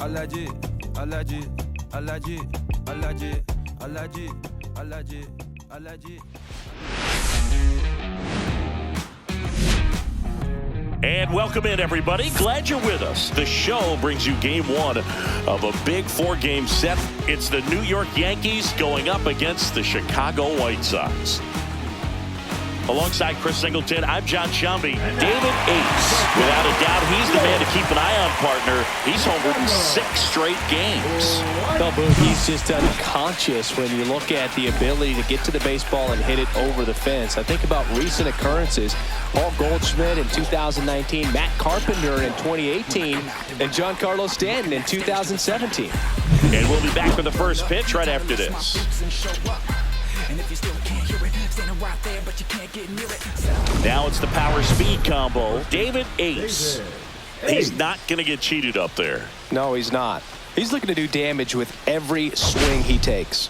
Allergy, allergy, allergy, allergy, allergy, allergy, allergy. And welcome in, everybody. Glad you're with us. The show brings you game one of a big four-game set. It's the New York Yankees going up against the Chicago White Sox. Alongside Chris Singleton, I'm John Shambi. David Ace, without a doubt, he's the man to keep an eye on, partner. He's homered in 6 straight games. No, Boone, he's just unconscious when you look at the ability to get to the baseball and hit it over the fence. I think about recent occurrences. Paul Goldschmidt in 2019, Matt Carpenter in 2018, and Giancarlo Stanton in 2017. And we'll be back with the first pitch right after this. Now it's the power speed combo. David Ace. He's not going to get cheated up there. No, he's not. He's looking to do damage with every swing he takes.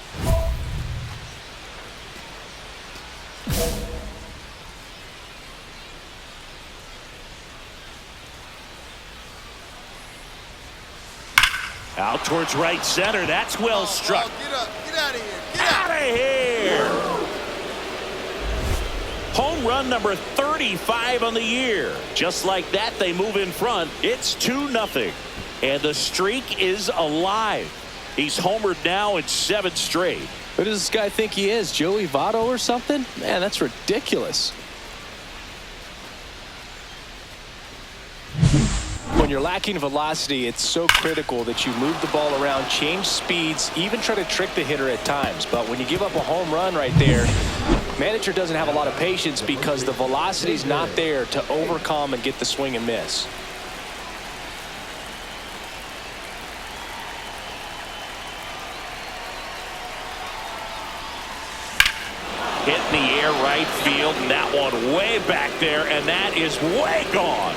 Out towards right center. That's well struck. Get up. Get out of here. Get Out of here. Home run number 35 on the year. Just like that, they move in front. It's 2-0. And the streak is alive. He's homered now in 7 straight. Who does this guy think he is? Joey Votto or something? Man, that's ridiculous. When you're lacking velocity, it's so critical that you move the ball around, change speeds, even try to trick the hitter at times. But when you give up a home run right there, manager doesn't have a lot of patience because the velocity's not there to overcome and get the swing and miss. Hit in the air right field, and that one way back there, and that is way gone.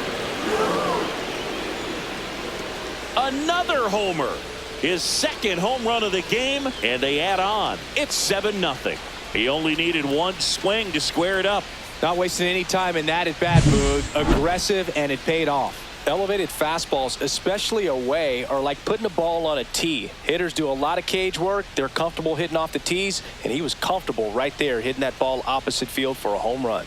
Another homer. His second home run of the game, and they add on. It's 7-0. He only needed one swing to square it up. Not wasting any time in that at-bat, mood. Aggressive, and it paid off. Elevated fastballs, especially away, are like putting a ball on a tee. Hitters do a lot of cage work. They're comfortable hitting off the tees, and he was comfortable right there hitting that ball opposite field for a home run.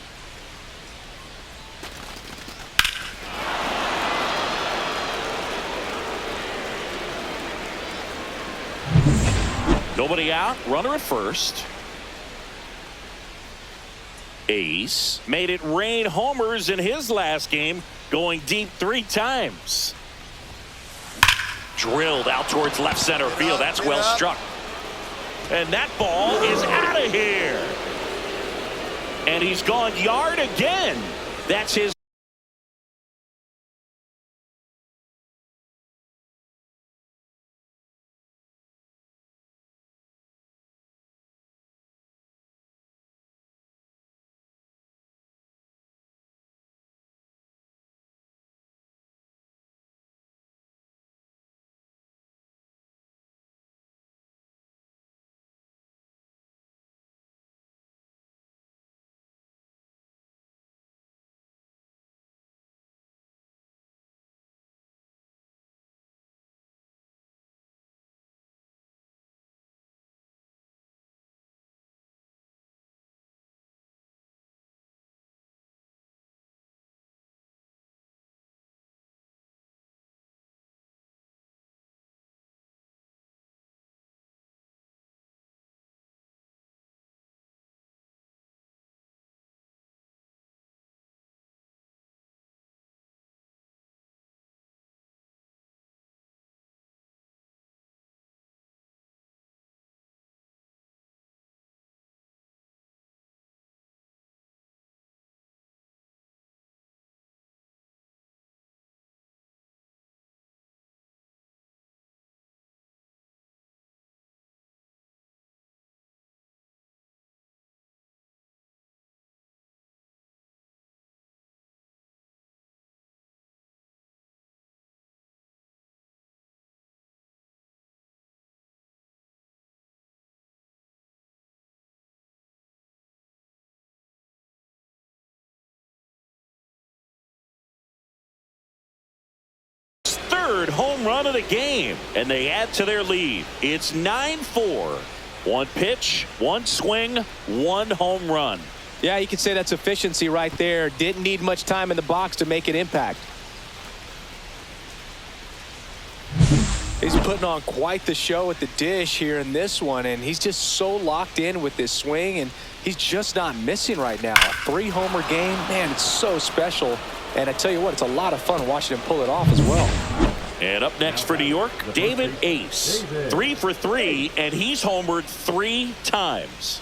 Nobody out, runner at first. Ace made it rain homers in his last game, going deep 3 times. Drilled out towards left center field. That's well struck. And that ball is out of here. And he's gone yard again. That's his third home run of the game, and they add to their lead. It's 9-4. One pitch, one swing, one home run. Yeah, you could say that's efficiency right there. Didn't need much time in the box to make an impact. He's putting on quite the show at the dish here in this one, and he's just so locked in with this swing, and he's just not missing right now. A 3-homer game, man, it's so special. And I tell you what, it's a lot of fun watching him pull it off as well. And up next for New York, David Ace. 3 for 3, and he's homered 3 times.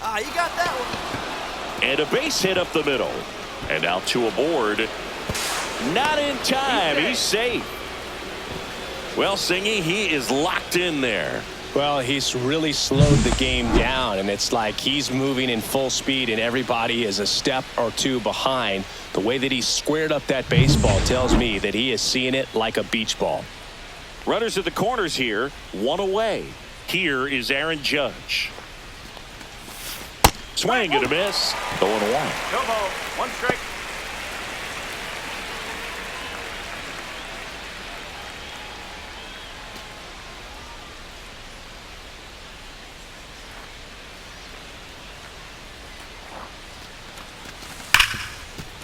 You got that one. And a base hit up the middle. And now 2 aboard. Not in time. He's safe. Well, Singy, he is locked in there. Well, he's really slowed the game down, and it's like he's moving in full speed, and everybody is a step or 2 behind. The way that he squared up that baseball tells me that he is seeing it like a beach ball. Runners at the corners here, 1 away. Here is Aaron Judge. Swing and a miss. 0-1. No ball. 1 strike.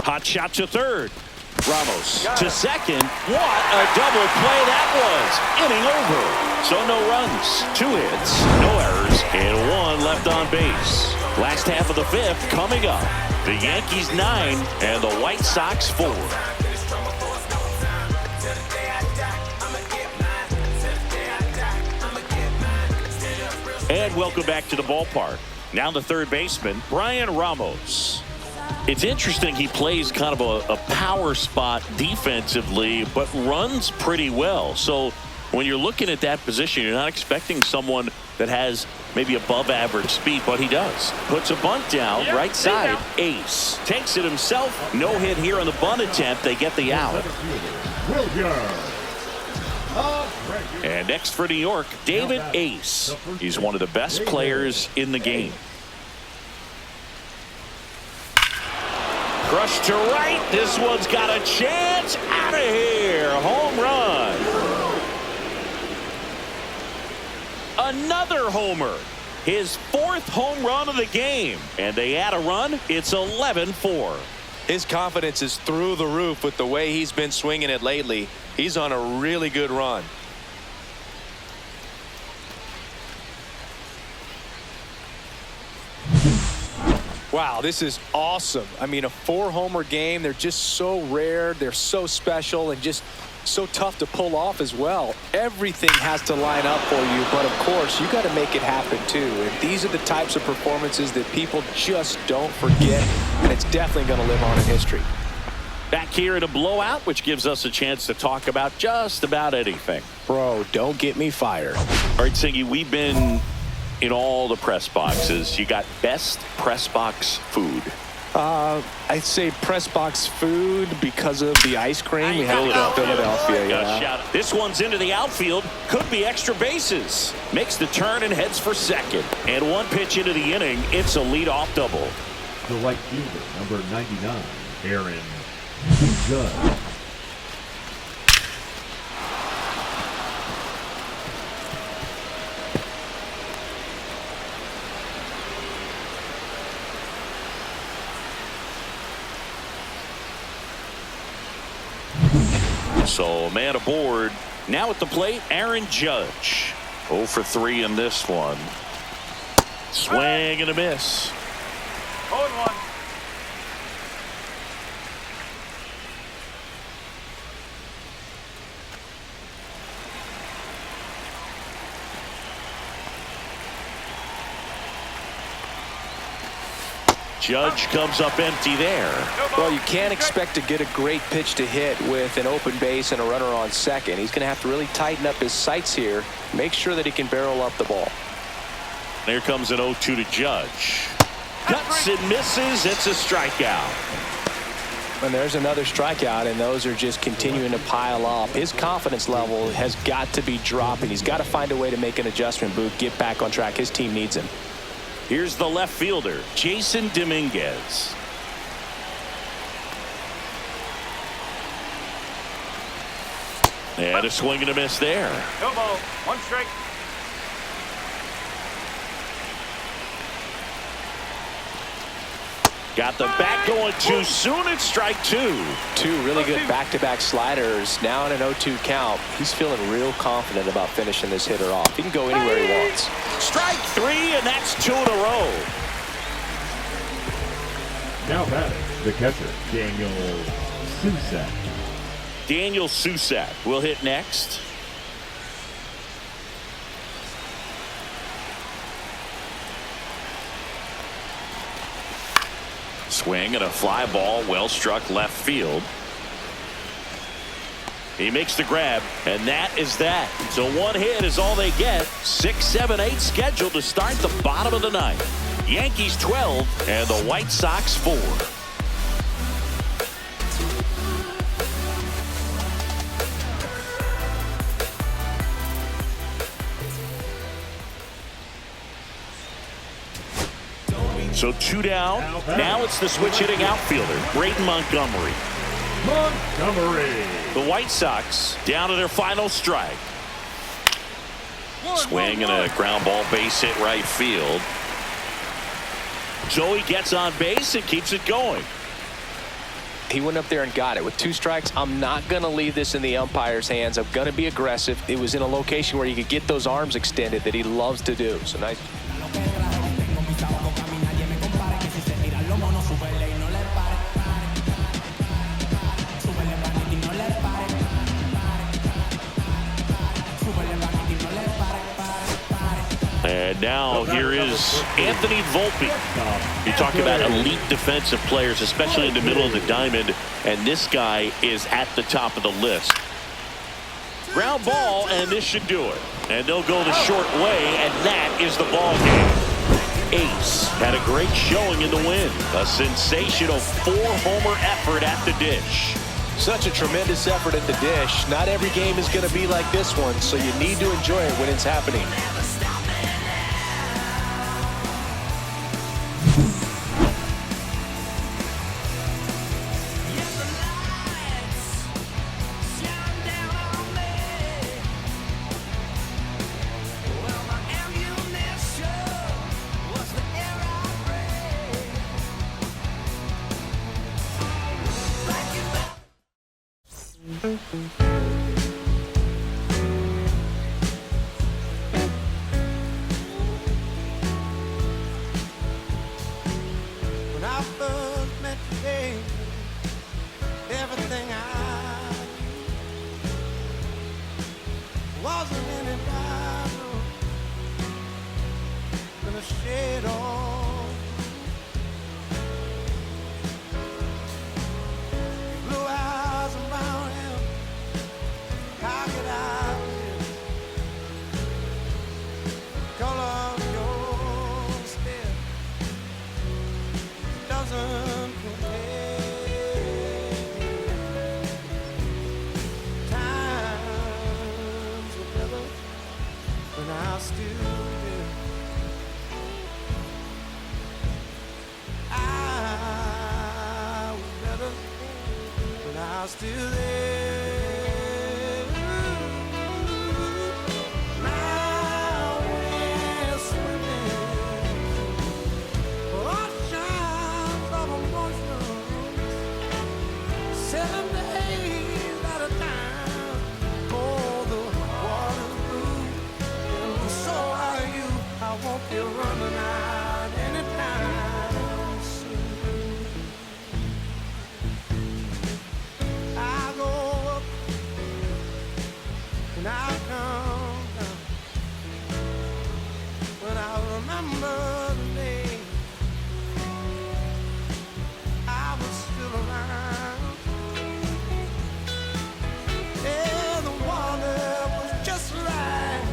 Hot shot to third. Ramos to second. What a double play that was. Inning over. So no runs, 2 hits, no errors, and 1 left on base. Last half of the 5th coming up. The Yankees 9 and the White Sox 4. And welcome back to the ballpark. Now the third baseman, Brian Ramos. It's interesting, he plays kind of a power spot defensively, but runs pretty well. So when you're looking at that position, you're not expecting someone that has maybe above average speed, but he does. Puts a bunt down, right side, Ace. Takes it himself, no hit here on the bunt attempt. They get the out. And next for New York, David Ace. He's one of the best players in the game. Crushed to right. This one's got a chance. Out of here. Home run. Another homer. His 4th home run of the game. And they add a run. It's 11-4. His confidence is through the roof with the way he's been swinging it lately. He's on a really good run. Wow, this is awesome. I mean, a 4-homer game. They're just so rare. They're so special and just so tough to pull off as well. Everything has to line up for you, but of course, you got to make it happen too. And these are the types of performances that people just don't forget, and it's definitely going to live on in history. Back here in a blowout, which gives us a chance to talk about just about anything. Bro, don't get me fired. All right, Singy, we've been in all the press boxes. You got best press box food. I'd say press box food because of the ice cream. We have Philadelphia. Yeah. This one's into the outfield. Could be extra bases. Makes the turn and heads for second. And 1 pitch into the inning. It's a leadoff double. The right fielder, number 99, Aaron Judge. So man aboard. Now at the plate, Aaron Judge. 0 for 3 in this one. Swing and a miss. 0-1. Judge comes up empty there. Well, you can't expect to get a great pitch to hit with an open base and a runner on second. He's going to have to really tighten up his sights here. Make sure that he can barrel up the ball. There comes an 0-2 to Judge. Cuts and misses. It's a strikeout. And there's another strikeout, and those are just continuing to pile up. His confidence level has got to be dropping. He's got to find a way to make an adjustment, Boog, get back on track. His team needs him. Here's the left fielder, Jason Dominguez. And a swing and a miss there. No ball. One strike. Got the bat going too soon. It's strike two. Two really good back-to-back sliders. Now in an 0-2 count. He's feeling real confident about finishing this hitter off. He can go anywhere he wants. Strike three, and that's two in a row. Now batting, the catcher, Daniel Susak. Daniel Susak will hit next. Swing and a fly ball, well struck left field. He makes the grab, and that is that. So one hit is all they get. 6, 7, 8 scheduled to start the bottom of the ninth. Yankees 12 and the White Sox 4. So two down. Now it's the switch hitting outfielder, Braden Montgomery. The White Sox down to their final strike. Swing and a ground ball, base hit right field. Joey gets on base and keeps it going. He went up there and got it. With 2 strikes, I'm not going to leave this in the umpire's hands. I'm going to be aggressive. It was in a location where he could get those arms extended that he loves to do. So nice. And now here is Anthony Volpe. You talk about elite defensive players, especially in the middle of the diamond, and this guy is at the top of the list. Ground ball, and this should do it. And they'll go the short way, and that is the ball game. Ace had a great showing in the win. A sensational 4-homer effort at the dish. Such a tremendous effort at the dish. Not every game is going to be like this one, so you need to enjoy it when it's happening. When I first met you, baby, everything I wasn't any battle, gonna shed on blue eyes around him. How could I miss the color of your skin? Doesn't compare. Times were better when I still lived. I was better when I still lived. Now we're swimming oceans of emotions, 7 days at a time. Oh, the water's blue, and so are you. I won't be running out anytime soon. I go up and I come down when I remember the day I was still around. Yeah, the water was just right,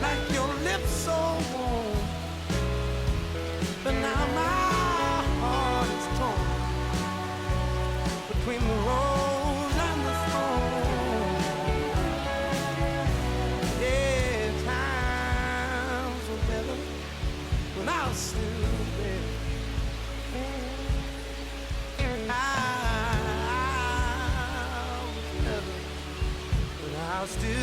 like your lips so warm. But now my heart is torn between the rose and the thorn. Yeah, times were better I'll still be. I'll still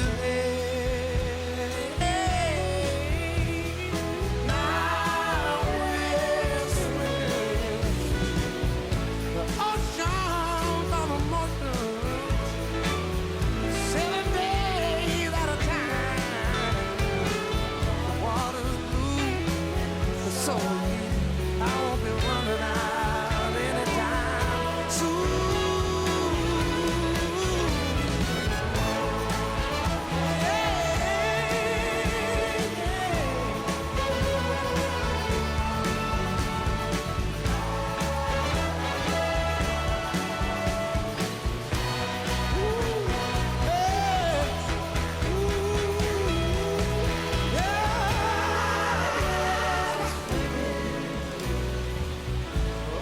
now we'll swim the oceans of emotions, 7 days at a time. The water's blue, so are you. I won't be running out anytime soon.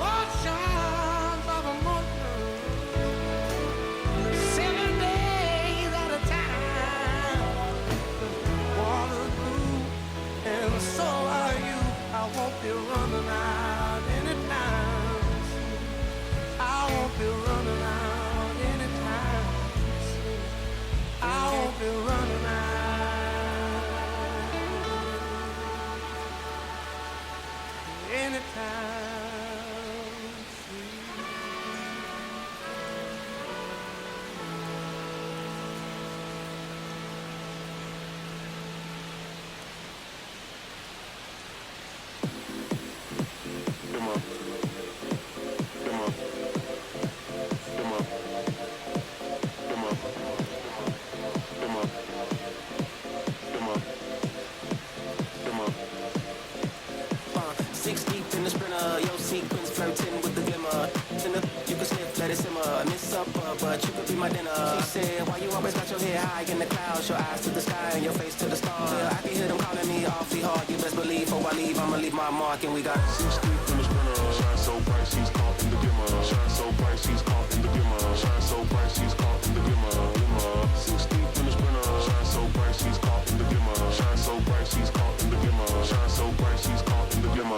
Oceans of emotion, 7 days at a time. Water's blue, and so are you. I won't be running out anytime soon. I won't be running out anytime soon. I won't be running out anytime soon. Six deep in the sprinter, yo sequence flirting with the glimmer. You can sniff, let it simmer. Miss supper, but you could be my dinner. She said, why you always got your head high in the clouds? Your eyes to the sky and your face to the stars. Yeah, I can hear them calling me awfully hard. You best believe before I leave, I'ma leave my mark. And we got 6 deep in the sprinter. Shine so bright, she's caught in the glimmer. Shine so bright, she's caught in the glimmer. Shine so bright, she's caught in the glimmer. 6 deep in the sprinter. Shine so bright, she's caught in the glimmer. Shine so bright, she's caught in the glimmer. Shine so bright, she's caught in the glimmer.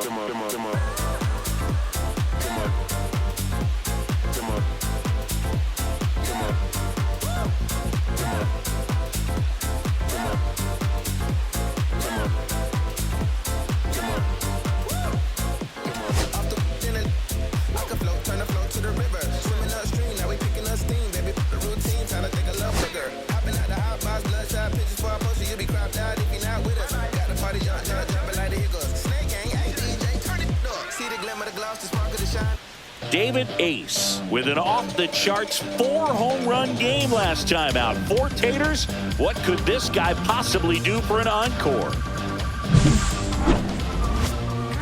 David Ace with an off-the-charts 4-home run game last time out. 4 taters. What could this guy possibly do for an encore?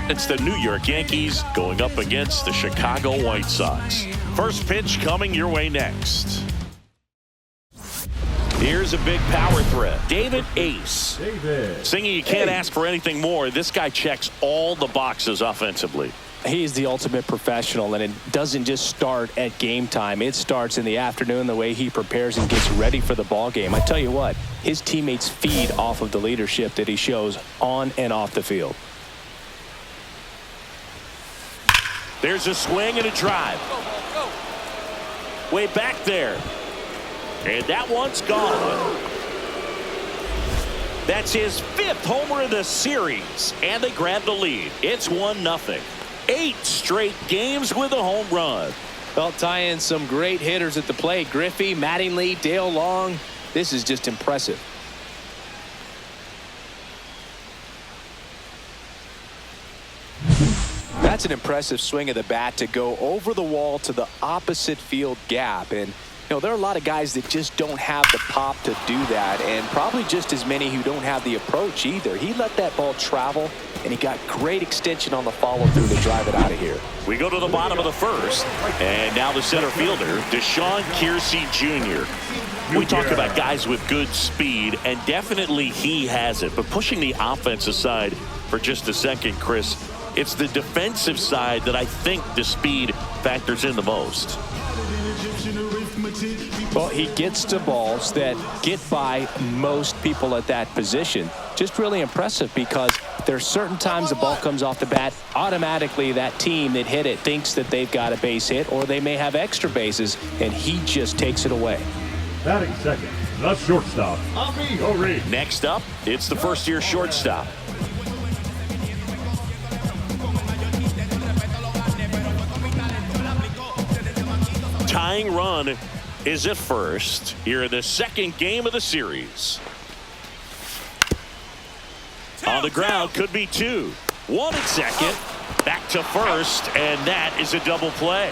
It's the New York Yankees going up against the Chicago White Sox. First pitch coming your way next. Here's a big power threat. David Ace. Singing, you can't ask for anything more. This guy checks all the boxes offensively. He's the ultimate professional, and it doesn't just start at game time. It starts in the afternoon, the way he prepares and gets ready for the ball game. I tell you what, his teammates feed off of the leadership that he shows on and off the field. There's a swing and a drive. Way back there. And that one's gone. That's his 5th homer of the series, and they grab the lead. It's 1-0. 8 straight games with a home run. Well, tie in some great hitters at the plate. Griffey, Mattingly, Dale Long. This is just impressive. That's an impressive swing of the bat to go over the wall to the opposite field gap. And you know, there are a lot of guys that just don't have the pop to do that, and probably just as many who don't have the approach either. He let that ball travel, and he got great extension on the follow-through to drive it out of here. We go to the bottom of the first, and now the center fielder, Deshaun Kiersey Jr. We talk about guys with good speed, and definitely he has it. But pushing the offense aside for just a second, Chris, it's the defensive side that I think the speed factors in the most. Well, he gets to balls that get by most people at that position. Just really impressive because there are certain times the ball comes off the bat, automatically that team that hit it thinks that they've got a base hit or they may have extra bases, and he just takes it away. Batting second, the shortstop, O'Reilly. Next up, it's the first-year shortstop. Tying run is at first here in the second game of the series. On the ground, could be two. One at second, back to first, and that is a double play.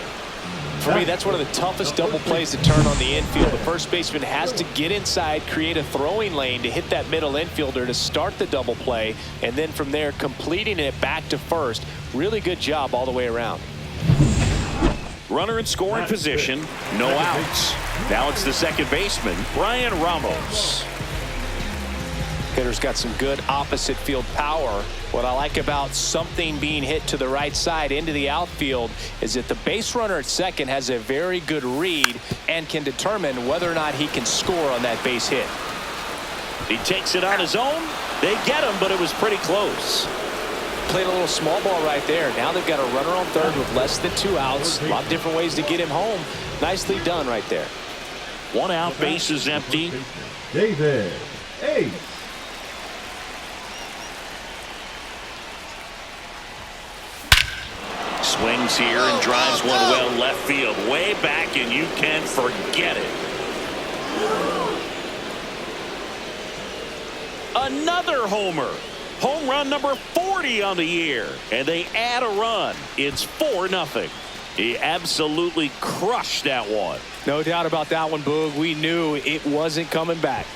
For me, that's one of the toughest double plays to turn on the infield. The first baseman has to get inside, create a throwing lane to hit that middle infielder to start the double play, and then from there, completing it back to first. Really good job all the way around. Runner in scoring position, no outs. Now it's the second baseman, Brian Ramos. Hitter's got some good opposite field power. What I like about something being hit to the right side into the outfield is that the base runner at second has a very good read and can determine whether or not he can score on that base hit. He takes it on his own. They get him, but it was pretty close. Played a little small ball right there. Now they've got a runner on third with less than 2 outs. A lot of different ways to get him home. Nicely done right there. 1 out, base is empty. David Ace. Swings here and drives one well left field. Way back, and you can forget it. Another homer. Home run number 40 on the year. And they add a run. It's 4-0. He absolutely crushed that one. No doubt about that one, Boog. We knew it wasn't coming back.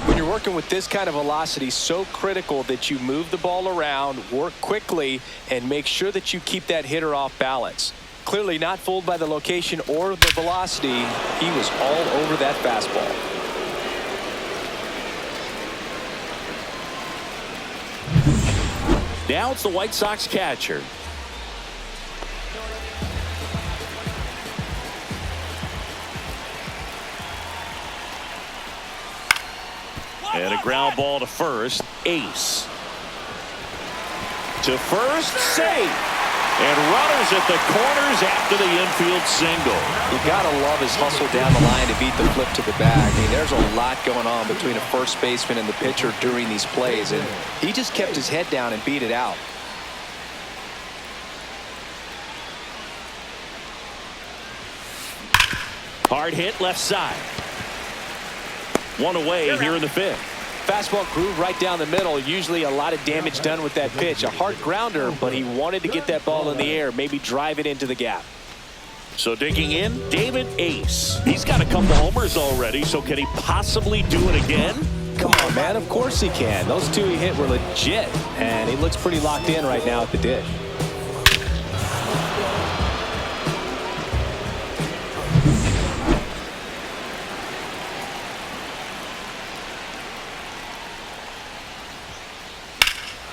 When you're working with this kind of velocity, so critical that you move the ball around, work quickly, and make sure that you keep that hitter off balance. Clearly not fooled by the location or the velocity. He was all over that fastball. Now it's the White Sox catcher. And a ground ball to first. Ace. To first, safe. And runners at the corners after the infield single. You gotta love his hustle down the line to beat the flip to the bag. I mean, there's a lot going on between a first baseman and the pitcher during these plays, and he just kept his head down and beat it out. Hard hit left side. One away here in the fifth. Fastball groove right down the middle. Usually a lot of damage done with that pitch. A hard grounder, but he wanted to get that ball in the air, maybe drive it into the gap. So digging in, David Ace. He's got a couple homers already, so can he possibly do it again? Come on, man. Of course he can. Those two he hit were legit, and he looks pretty locked in right now at the dish.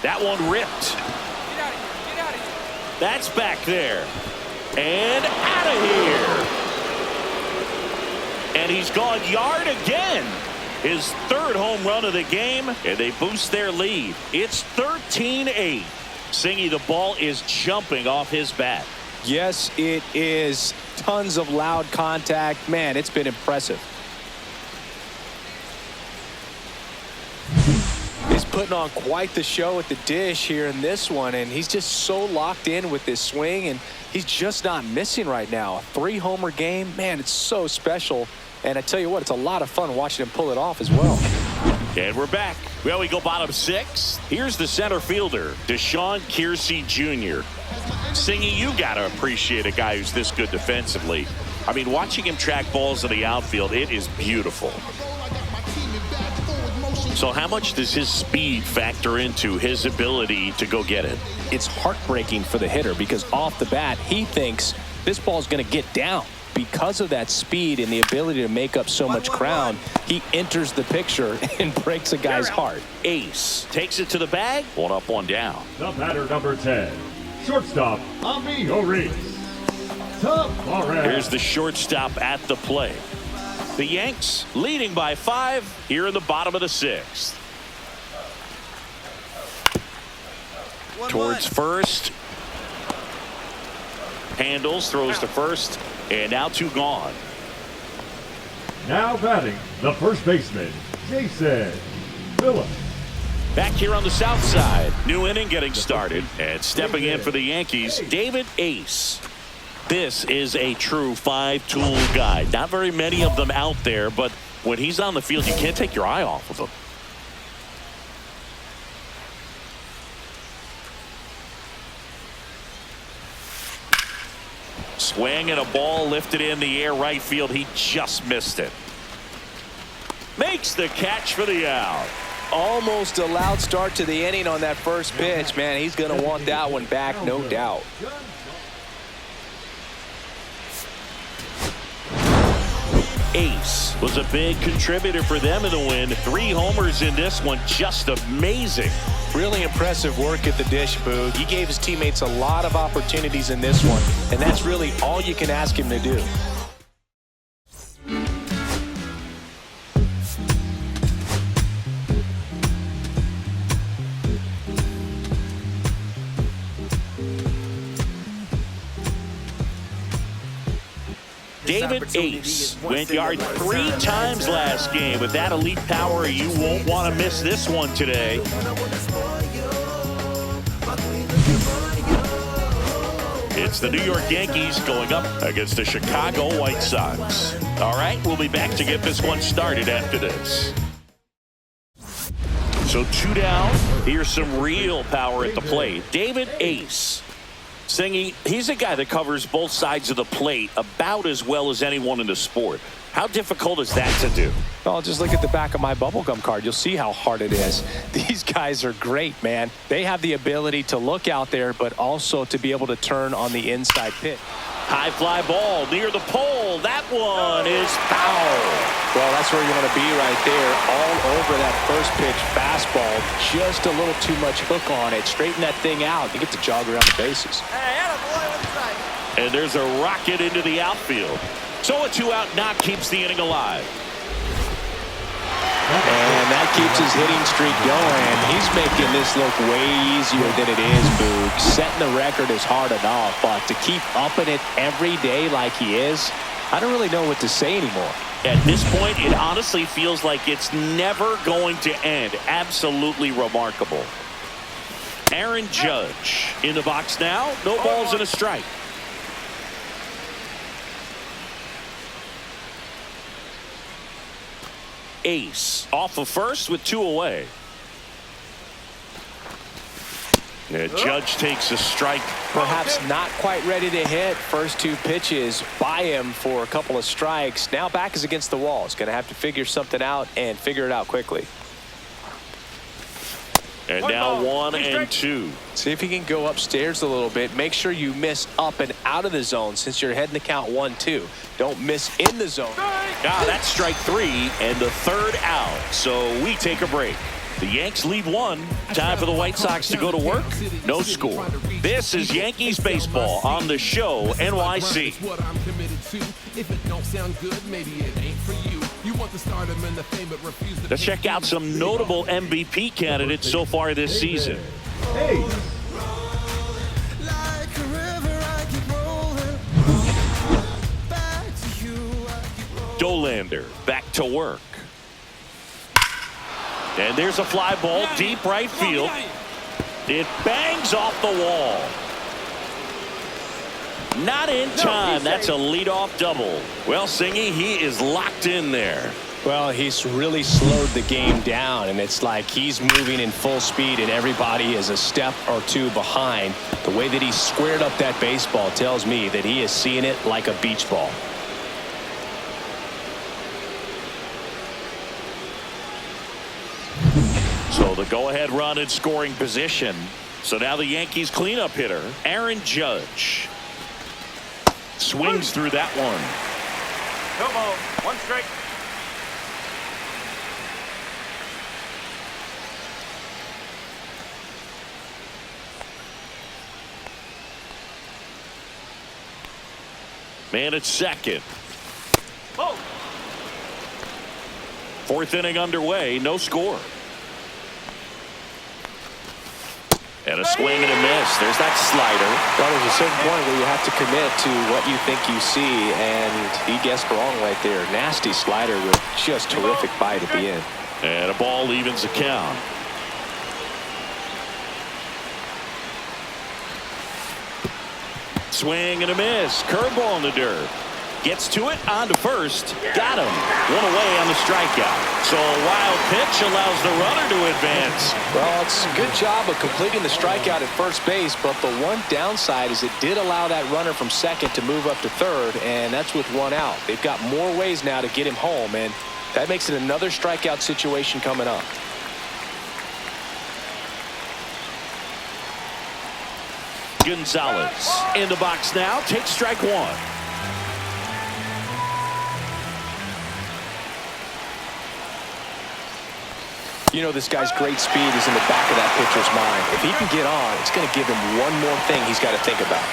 That one ripped. Get out of here. Get out of here. That's back there. And out of here. And he's gone yard again. His third home run of the game, and they boost their lead. It's 13-8. Singy, the ball is jumping off his bat. Yes, it is. Tons of loud contact. Man, it's been impressive. He's putting on quite the show at the dish here in this one, and he's just so locked in with this swing, and he's just not missing right now. A 3-homer game, man, it's so special. And I tell you what, it's a lot of fun watching him pull it off as well. And we're back. Well, we go bottom 6. Here's the center fielder, Deshaun Kiersey Jr. Singy, you got to appreciate a guy who's this good defensively. I mean, watching him track balls in the outfield, it is beautiful. So how much does his speed factor into his ability to go get it? It's heartbreaking for the hitter because off the bat, he thinks this ball's going to get down. Because of that speed and the ability to make up so much ground, he enters the picture and breaks a guy's heart. Ace takes it to the bag. 1 up, 1 down. The batter, number 10, Shortstop, Ami Oris. Here's the shortstop at the plate. The Yanks leading by 5 here in the bottom of the 6th. Towards first. Handles, throws to first, and now 2 gone. Now batting, the first baseman, Jason Phillips. Back here on the south side, new inning getting started, and stepping in for the Yankees, David Ace. This is a true 5-tool guy. Not very many of them out there, but when he's on the field, you can't take your eye off of him. Swing and a ball lifted in the air right field. He just missed it. Makes the catch for the out. Almost a loud start to the inning on that first pitch. Man, he's going to want that one back, no doubt. Ace was a big contributor for them in the win. 3 homers in this one. Just amazing. Really impressive work at the dish, Boog. He gave his teammates a lot of opportunities in this one, and that's really all you can ask him to do. David Ace went yard 3 times last game. With that elite power, you won't want to miss this one today. It's the New York Yankees going up against the Chicago White Sox. All right, we'll be back to get this one started after this. So 2 down. Here's some real power at the plate. David Ace. Singy, he's a guy that covers both sides of the plate about as well as anyone in the sport. How difficult is that to do? Well, just look at the back of my bubblegum card. You'll see how hard it is. These guys are great, man. They have the ability to look out there, but also to be able to turn on the inside pitch. High fly ball near the pole. That one is foul. Well, that's where you want to be right there. All over that first pitch fastball. Just a little too much hook on it. Straighten that thing out. You get to jog around the bases. And there's a rocket into the outfield. So a 2-out knock keeps the inning alive. And that keeps his hitting streak going. He's making this look way easier than it is, Boog. Setting the record is hard enough, but to keep upping it every day like he is, I don't really know what to say anymore. At this point, it honestly feels like it's never going to end. Absolutely remarkable. Aaron Judge in the box now. No balls and a strike. Ace off of first with 2 away. And Judge takes a strike. Perhaps not quite ready to hit. First 2 pitches by him for a couple of strikes. Now back is against the wall. He's going to have to figure something out and figure it out quickly. And now 1 and 2. See if he can go upstairs a little bit. Make sure you miss up and out of the zone since you're heading to count 1-2. Don't miss in the zone. Ah, that's strike 3 and the 3rd out. So we take a break. The Yanks lead 1. Time for the White Sox to go to work. No score. This is Yankees baseball on the show NYC. Let's check out some notable MVP candidates so far this season. Hey. Dolander back to work. And there's a fly ball deep right field. It bangs off the wall. Not in time. That's a leadoff double. Well, Singy, he is locked in there. Well, he's really slowed the game down, and it's like he's moving in full speed, and everybody is a step or 2 behind. The way that he squared up that baseball tells me that he is seeing it like a beach ball. So the go-ahead run in scoring position. So now the Yankees cleanup hitter, Aaron Judge. Swings through that one. No ball. 1 strike. Man at second. Oh. Fourth inning underway. No score. And a swing and a miss. There's that slider. Well, there's a certain point where you have to commit to what you think you see, and he guessed wrong right there. Nasty slider with just terrific bite at the end. And a ball evens the count. Swing and a miss. Curveball in the dirt. Gets to it, on to first. Got him. One away on the strikeout. So a wild pitch allows the runner to advance. Well, it's a good job of completing the strikeout at first base, but the one downside is it did allow that runner from second to move up to third, and that's with one out. They've got more ways now to get him home, and that makes it another strikeout situation coming up. Gonzalez in the box now. Takes strike one. You know, this guy's great speed is in the back of that pitcher's mind. If he can get on, it's going to give him one more thing he's got to think about.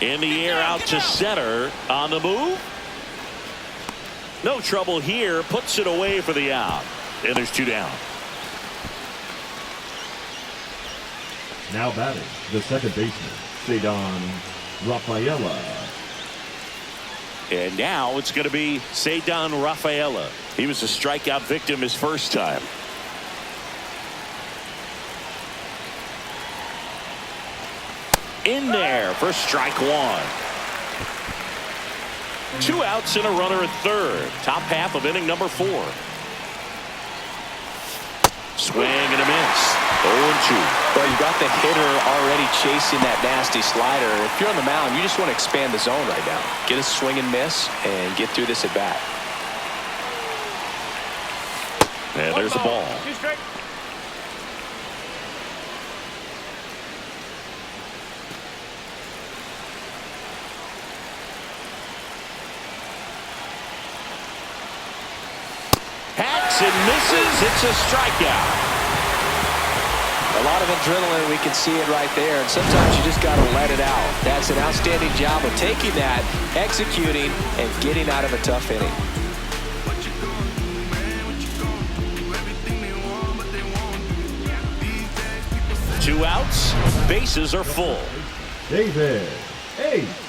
In the air out to center. On the move. No trouble here. Puts it away for the out. And there's two down. Now batting, the second baseman, Cedon Rafaela. And now it's going to be Cedon Rafaela. He was a strikeout victim his first time. In there for strike one. Two outs and a runner at third. Top half of inning number 4. Swing and a miss. 0-2. Well, you got the hitter already chasing that nasty slider. If you're on the mound, you just want to expand the zone right now. Get a swing and miss and get through this at bat. And there's the ball. 2 strike. Hacks and misses. It's a strikeout. A lot of adrenaline, we can see it right there, and sometimes you just got to let it out. That's an outstanding job of taking that, executing, and getting out of a tough inning. Two outs. Bases are full. David Ace.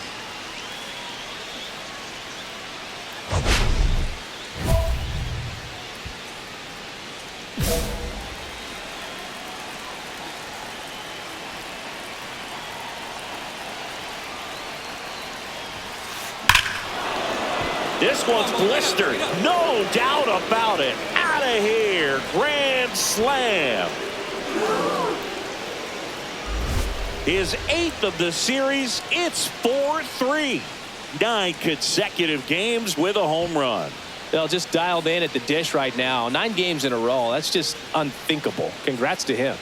This one's blistered. No doubt about it. Out of here. Grand slam. His 8th of the series. It's 4-3. 9 consecutive games with a home run. They'll just dialed in at the dish right now. 9 games in a row. That's just unthinkable. Congrats to him.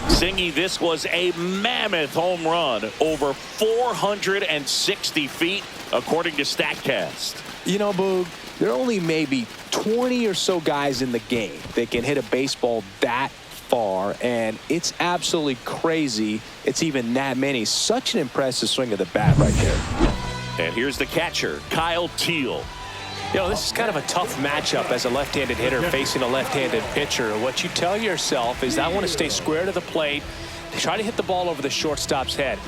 Singy, this was a mammoth home run. Over 460 feet, according to StatCast. You know, Boog, there are only maybe 20 or so guys in the game that can hit a baseball that far, and it's absolutely crazy it's even that many. Such an impressive swing of the bat right there. And here's the catcher, Kyle Teal. You know, this is kind of a tough matchup as a left-handed hitter facing a left-handed pitcher. What you tell yourself is I want to stay square to the plate, try to hit the ball over the shortstop's head.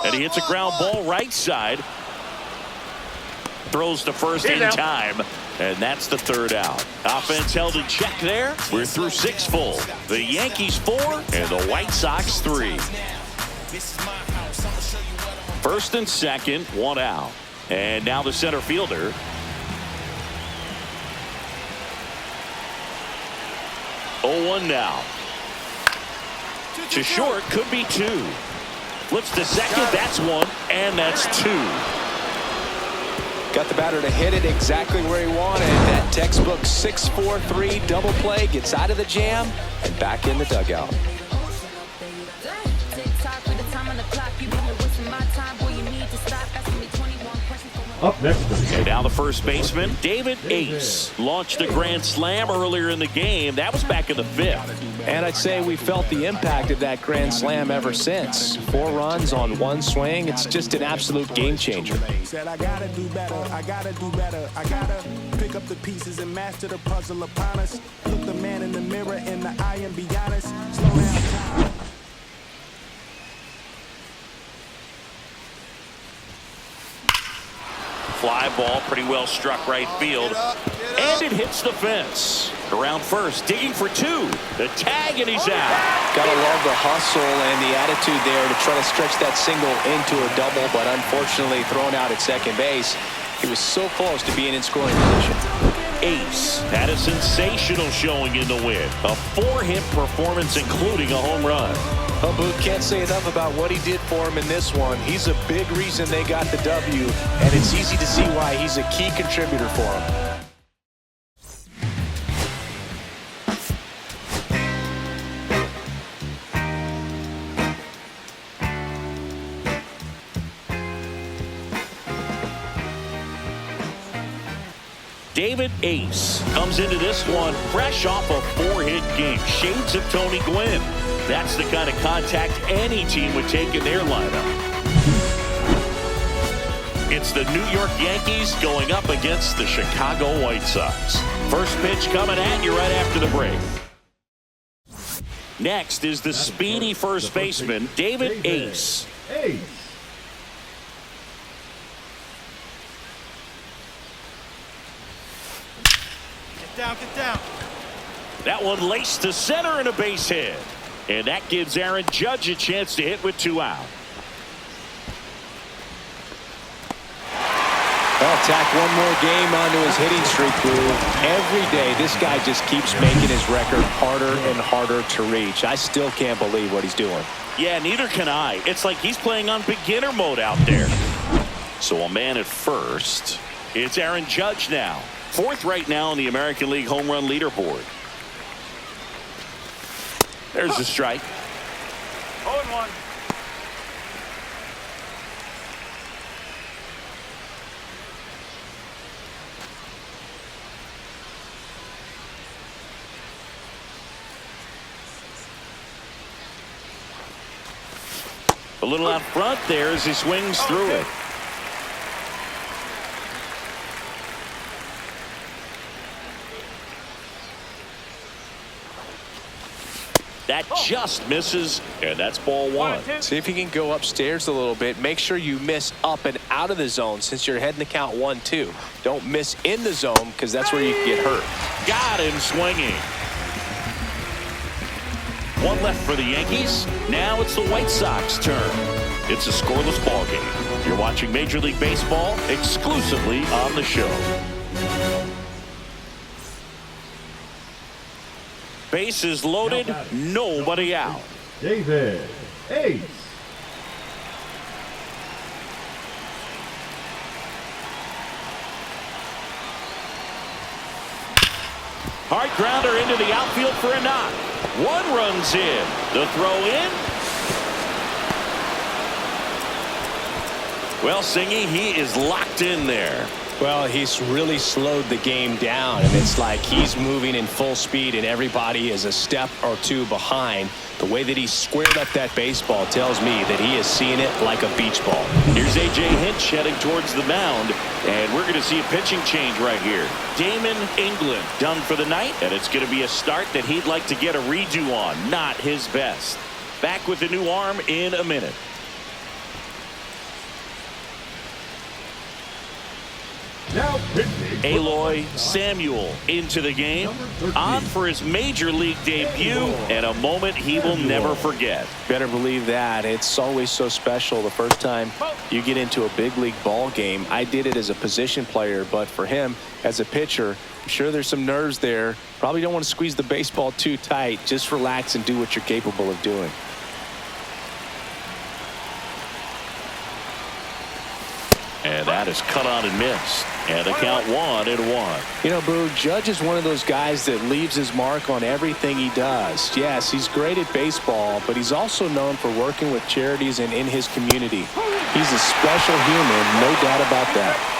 And he hits a ground ball right side. Throws to first in time. And that's the 3rd out. Offense held in check there. We're through 6 full. The Yankees 4 and the White Sox 3. First and second, 1 out. And now the center fielder. 0-1 now. To short, could be 2. Flips to second, that's 1, and that's 2. Got the batter to hit it exactly where he wanted. That textbook 6-4-3 double play, gets out of the jam and back in the dugout. Up next for the And now the first baseman, David Ace, launched a grand slam earlier in the game. That was back in the 5th. And I'd say we felt the impact of that grand slam ever since. 4 runs on 1 swing. It's just an absolute game changer. Said I gotta do better, I gotta do better, I gotta pick up the pieces and master the puzzle upon us. Look the man in the mirror in the eye and be honest. Slow down time. Fly ball, pretty well struck right field. And it hits the fence. Around first, digging for 2. The tag, and he's out. Gotta love the hustle and the attitude there to try to stretch that single into a double, but unfortunately thrown out at second base. He was so close to being in scoring position. Ace had a sensational showing in the win. A 4-hit performance, including a home run. Booth can't say enough about what he did for him in this one. He's a big reason they got the W, and it's easy to see why he's a key contributor for him. David Ace comes into this one fresh off a 4-hit game. Shades of Tony Gwynn. That's the kind of contact any team would take in their lineup. It's the New York Yankees going up against the Chicago White Sox. First pitch coming at you right after the break. Next is the speedy first baseman, David Ace. Ace. Get down. That one laced to center and a base hit. And that gives Aaron Judge a chance to hit with 2 out. Well, tack one more game onto his hitting streak, Blue. Every day, this guy just keeps making his record harder and harder to reach. I still can't believe what he's doing. Yeah, neither can I. It's like he's playing on beginner mode out there. So a man at first. It's Aaron Judge now. 4th right now on the American League home run leaderboard. There's the strike. 0-1. A little out front there as he swings through it. That just misses, and that's ball 1. See if you can go upstairs a little bit. Make sure you miss up and out of the zone since you're heading to count 1-2. Don't miss in the zone because that's where you can get hurt. Got him swinging. 1 left for the Yankees. Now it's the White Sox turn. It's a scoreless ball game. You're watching Major League Baseball exclusively on the show. Bases loaded, nobody out. David Ace. Hard grounder into the outfield for a knock. 1 runs in. The throw in. Well, Singy, he is locked in there. Well, he's really slowed the game down, and it's like he's moving in full speed and everybody is a step or 2 behind. The way that he squared up that baseball tells me that he is seeing it like a beach ball. Here's A.J. Hinch heading towards the mound, and we're going to see a pitching change right here. Damon England done for the night, and it's going to be a start that he'd like to get a redo on. Not his best. Back with the new arm in a minute. Now pitching. Aloy Samuel into the game, on for his major league debut, and a moment he will never forget. Better believe that. It's always so special the first time you get into a big league ball game. I did it as a position player, but for him as a pitcher, I'm sure there's some nerves there. Probably don't want to squeeze the baseball too tight. Just relax and do what you're capable of doing. And that is cut on and missed. And the count 1-1. You know, Boo, Judge is one of those guys that leaves his mark on everything he does. Yes, he's great at baseball, but he's also known for working with charities and in his community. He's a special human, no doubt about that.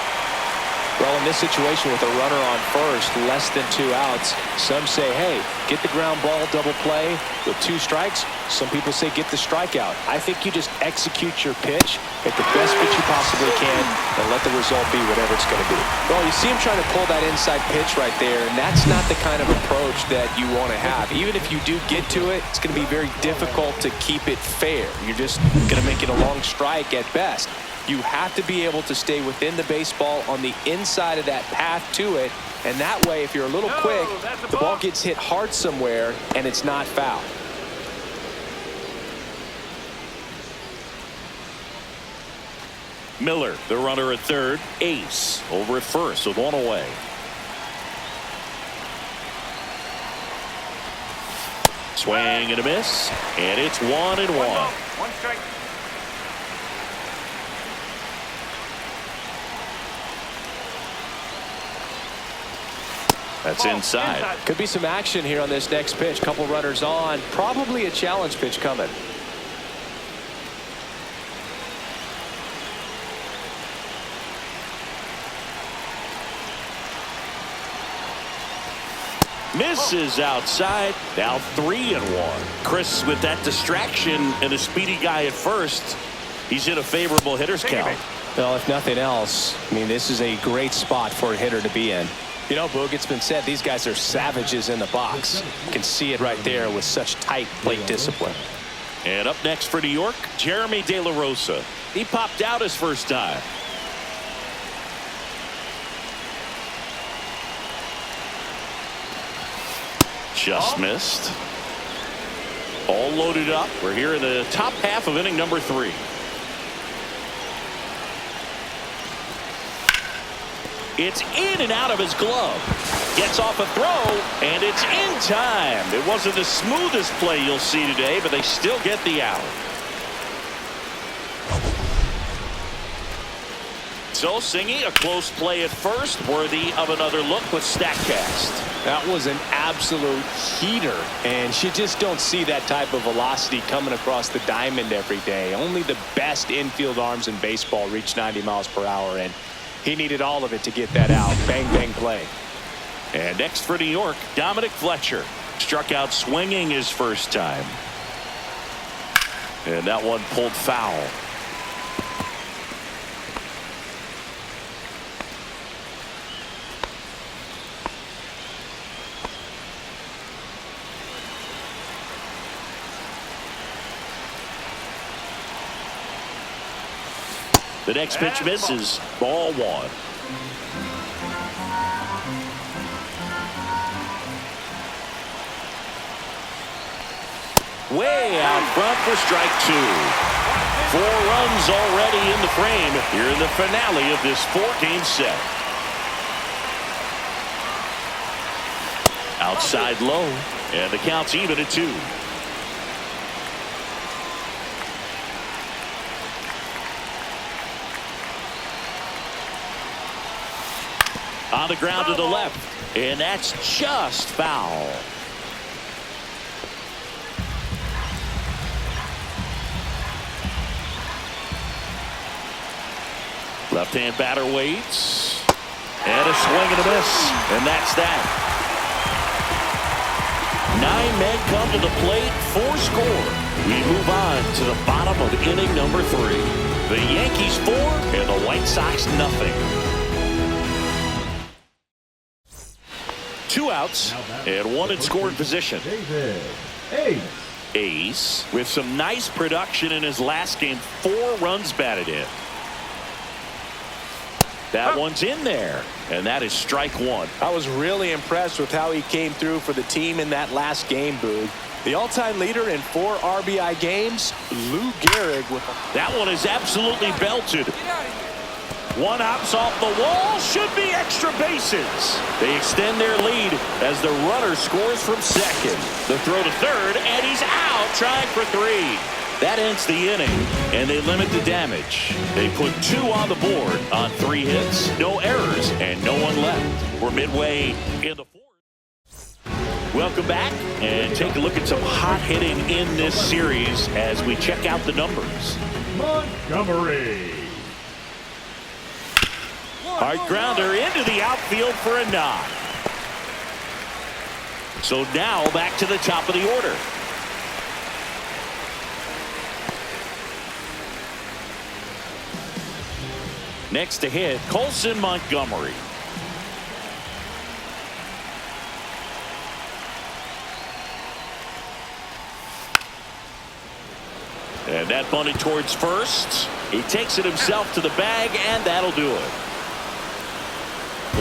Well, in this situation with a runner on first, less than 2 outs, some say, hey, get the ground ball, double play with 2 strikes. Some people say get the strikeout. I think you just execute your pitch at the best pitch you possibly can and let the result be whatever it's going to be. Well, you see him trying to pull that inside pitch right there, and that's not the kind of approach that you want to have. Even if you do get to it, it's going to be very difficult to keep it fair. You're just going to make it a long strike at best. You have to be able to stay within the baseball on the inside of that path to it, and that way, if you're a little quick, the ball gets hit hard somewhere, and it's not foul. Miller, the runner at third. Ace over at first with 1 away. Swing and a miss, and it's 1-1. 1 strike. That's inside. Could be some action here on this next pitch. Couple runners on. Probably a challenge pitch coming. Misses outside. Now 3-1. Chris, with that distraction and a speedy guy at first, he's in a favorable hitter's count. Well, if nothing else, I mean, this is a great spot for a hitter to be in. You know, Boog, it's been said these guys are savages in the box. You can see it right there with such tight plate discipline. And up next for New York, Jeremy De La Rosa. He popped out his first time. Just missed. All loaded up. We're here in the top half of inning number 3. It's in and out of his glove. Gets off a throw, and it's in time. It wasn't the smoothest play you'll see today, but they still get the out. So, Singy, a close play at first, worthy of another look with StatCast. That was an absolute heater, and you just don't see that type of velocity coming across the diamond every day. Only the best infield arms in baseball reach 90 miles per hour, and he needed all of it to get that out. Bang, bang play. And next for New York, Dominic Fletcher. Struck out swinging his first time. And that one pulled foul. The next pitch misses. Ball 1. Way out front for strike 2. 4 runs already in the frame here in the finale of this 4-game set. Outside low, and the count's even at 2. On the ground to the left, and that's just foul. Left-hand batter waits, and a swing and a miss, and that's that. 9 men come to the plate, 4 score. We move on to the bottom of inning number 3. The Yankees 4 and the White Sox nothing. 2 outs and 1 in scoring position. Ace with some nice production in his last game. 4 runs batted in. That one's in there, and that is strike 1. I was really impressed with how he came through for the team in that last game, Boog. The all-time leader in 4 RBI games, Lou Gehrig with that one is absolutely belted. One hops off the wall. Should be extra bases. They extend their lead as the runner scores from second. The throw to third, and he's out trying for 3. That ends the inning, and they limit the damage. They put 2 on the board on 3 hits, no errors, and no one left. We're midway in the 4th. Welcome back, and take a look at some hot hitting in this series as we check out the numbers. Montgomery. Hard grounder into the outfield for a knock. So now back to the top of the order. Next to hit, Colson Montgomery. And that bunted towards first. He takes it himself to the bag, and that'll do it.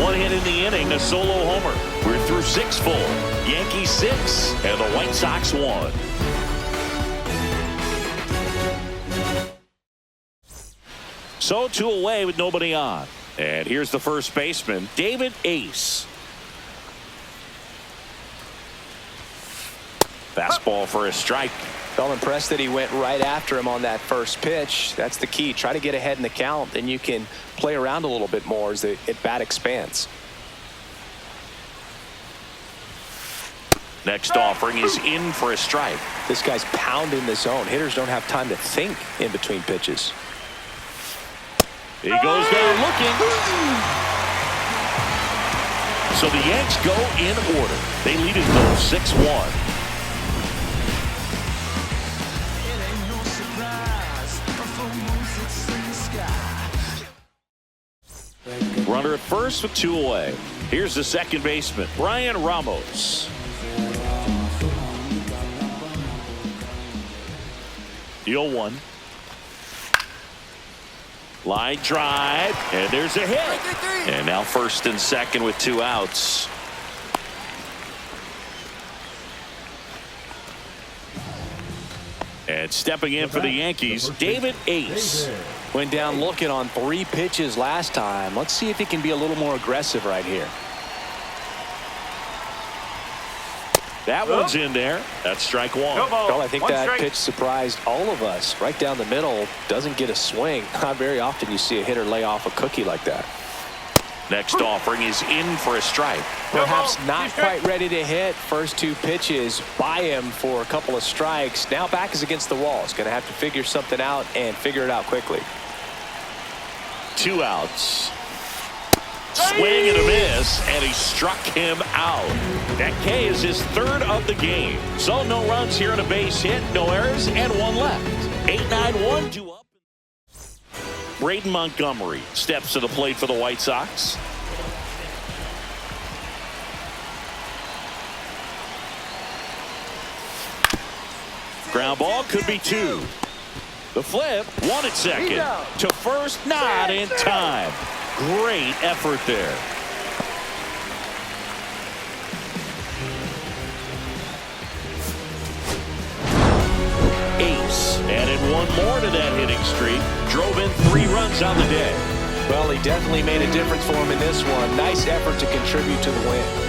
1 hit in the inning, a solo homer. We're through 6 full. Yankees 6 and the White Sox 1. So 2 away with nobody on. And here's the first baseman, David Ace. Fastball for a strike. Felt impressed that he went right after him on that first pitch. That's the key. Try to get ahead in the count, then you can play around a little bit more as the at-bat expands. Next offering is in for a strike. This guy's pounding the zone. Hitters don't have time to think in between pitches. He goes down looking. So the Yanks go in order. They lead it though 6-1. Runner at first with 2 away. Here's the second baseman, Brian Ramos. The 0-1. Line drive, and there's a hit. And now first and second with 2 outs. And stepping in for the Yankees, David Ace. Went down looking on 3 pitches last time. Let's see if he can be a little more aggressive right here. That one's in there. That's strike 1. Well, I think that pitch surprised all of us. Right down the middle, doesn't get a swing. Not very often you see a hitter lay off a cookie like that. Next offering is in for a strike. Perhaps not quite ready to hit. First 2 pitches by him for a couple of strikes. Now back is against the wall. He's going to have to figure something out and figure it out quickly. 2 outs. Swing and a miss, and he struck him out. That K is his 3rd of the game. So no runs here on a base hit, no errors, and 1 left. 8-9-1, 2 up. Braden Montgomery steps to the plate for the White Sox. Ground ball could be 2. The flip, 1 at second. To first, not in time. Great effort there. Ace added 1 more to that hitting streak. Drove in 3 runs on the day. Well, he definitely made a difference for him in this one. Nice effort to contribute to the win.